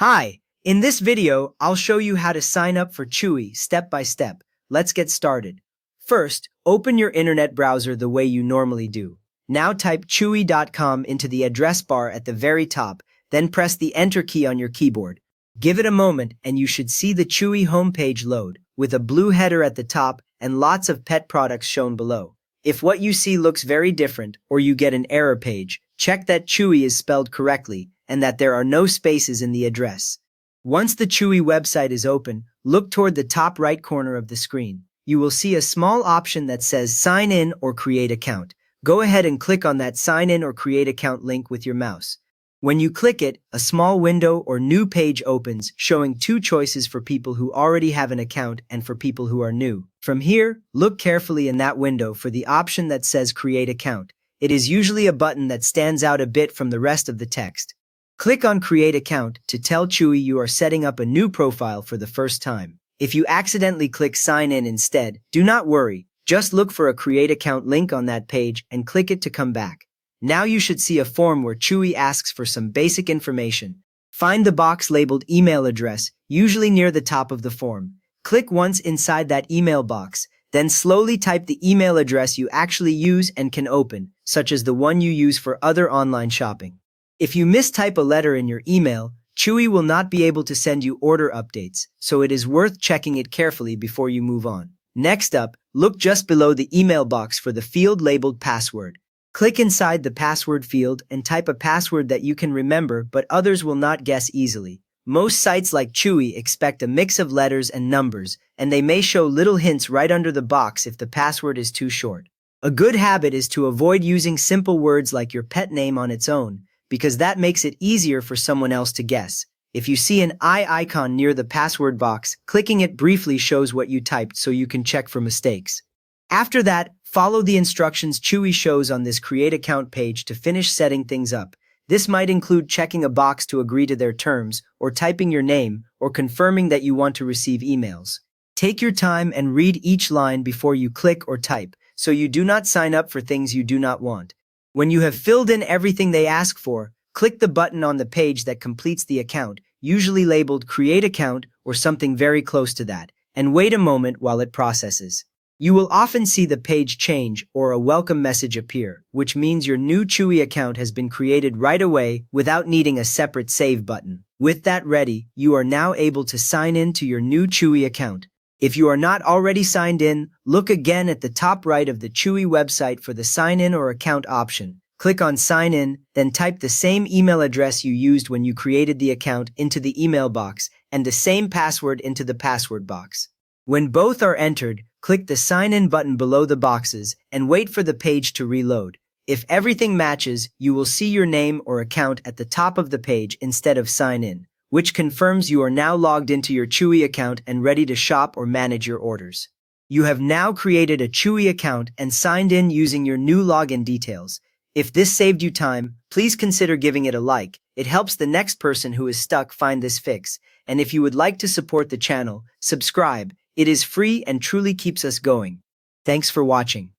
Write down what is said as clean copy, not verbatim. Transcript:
Hi, in this video, I'll show you how to sign up for Chewy step by step. Let's get started. First, open your internet browser the way you normally do. Now type chewy.com into the address bar at the very top, then press the Enter key on your keyboard. Give it a moment and you should see the Chewy homepage load, with a blue header at the top and lots of pet products shown below. If what you see looks very different or you get an error page, check that Chewy is spelled correctly and that there are no spaces in the address. Once the Chewy website is open, look toward the top right corner of the screen. You will see a small option that says Sign in or Create Account. Go ahead and click on that Sign in or Create Account link with your mouse. When you click it, a small window or new page opens showing two choices for people who already have an account and for people who are new. From here, look carefully in that window for the option that says Create Account. It is usually a button that stands out a bit from the rest of the text. Click on Create Account to tell Chewy you are setting up a new profile for the first time. If you accidentally click Sign in instead, do not worry. Just look for a Create Account link on that page and click it to come back. Now you should see a form where Chewy asks for some basic information. Find the box labeled email address, usually near the top of the form. Click once inside that email box, then slowly type the email address you actually use and can open, such as the one you use for other online shopping. If you mistype a letter in your email, Chewy will not be able to send you order updates, so it is worth checking it carefully before you move on. Next up, look just below the email box for the field labeled password. Click inside the password field and type a password that you can remember but others will not guess easily. Most sites like Chewy expect a mix of letters and numbers, and they may show little hints right under the box if the password is too short. A good habit is to avoid using simple words like your pet name on its own, because that makes it easier for someone else to guess. If you see an eye icon near the password box, clicking it briefly shows what you typed so you can check for mistakes. After that, follow the instructions Chewy shows on this Create Account page to finish setting things up. This might include checking a box to agree to their terms, or typing your name, or confirming that you want to receive emails. Take your time and read each line before you click or type, so you do not sign up for things you do not want. When you have filled in everything they ask for, click the button on the page that completes the account, usually labeled Create Account or something very close to that, and wait a moment while it processes. You will often see the page change or a welcome message appear, which means your new Chewy account has been created right away without needing a separate save button. With that ready, you are now able to sign in to your new Chewy account. If you are not already signed in, look again at the top right of the Chewy website for the Sign In or Account option. Click on Sign In, then type the same email address you used when you created the account into the email box and the same password into the password box. When both are entered, click the Sign In button below the boxes and wait for the page to reload. If everything matches, you will see your name or account at the top of the page instead of Sign In, which confirms you are now logged into your Chewy account and ready to shop or manage your orders. You have now created a Chewy account and signed in using your new login details. If this saved you time, please consider giving it a like. It helps the next person who is stuck find this fix. And if you would like to support the channel, subscribe. It is free and truly keeps us going. Thanks for watching.